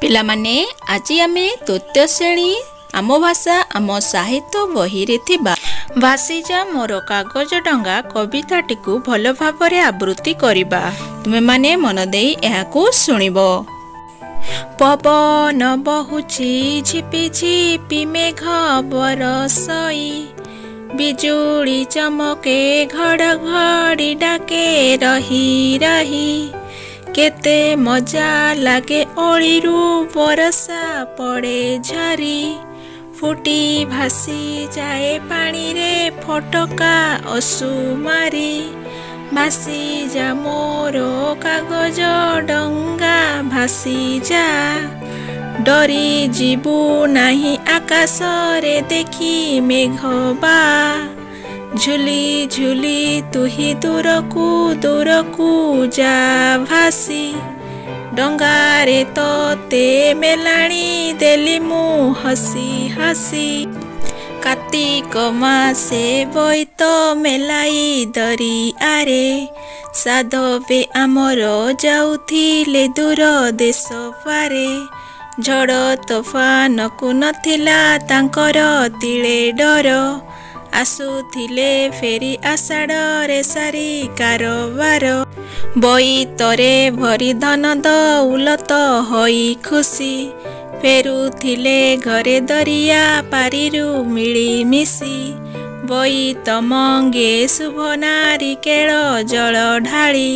पिलामाने आज आमे तृतीय श्रेणी आम भाषा आम साहित्य बही रे थिबा भासीजा मोर कागज डंगा कविताटी को भल भाबरे आवृत्ति करिबा। तुमे माने मन देई एहाकू सुनिबो। पवन बहुची झिपि झिपि मेघ बरसई बिजुली चमके घड़घड़ी डाके रही रही केते मजा लागे ओळीरू बरसा पड़े झरी फुटी भासी जाए पानी रे फटका असु मारी भासी जा मोरो कागज डंगा भासी जा डरी जीवु नाही आकाश रे देखी मेघबा झुली झुली तुही दूरकू जा भासी डंगारे तोते मेलाणी देली मु हसी हसी कार्तिक मासे बोईत मेलाई दरी आरे साधवे आमर जाउथिले दूर देश पारे झड़ तोफान को नथिला तांकर तिले डर आसुथिले फेरी आषाढ़ रे सारी कारोबार बोईतरे भरी धन दौलत होई खुशी फेरुथिले घरे दरिया पारिरु मिली मिसी बोईत मंगे शुभ नारी केळ जल ढाली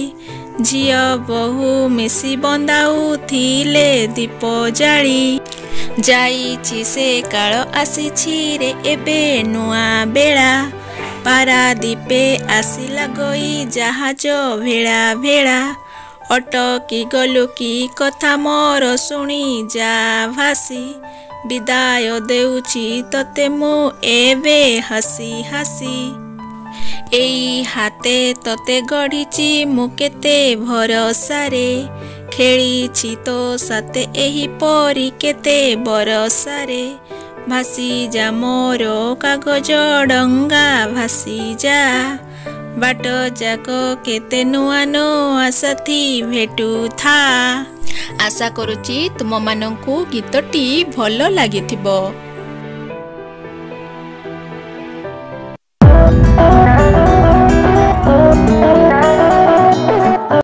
झियो बहु मिसी बंदाउथिले दीप जाली जाइछि से काल आसीछि रे एबे नुआ बेला पारादीपे आसिला गई जहाज भेड़ा भेड़ा अटकी गलु की कथा मोर शुणी जा भासी विदाय देउछि तते मु एबे हसी हसी एई हाते तते गढ़िछि मु केते भरोसारे खेलिछि तो साथे एही परी केते बरसारे भासी जा मोरो कागज डंगा भासी जा बाट जाक केते नुआ नुआ साथी भेटू था। आशा करुछि तुम मानंकु गीतटी भल लागिथिबो।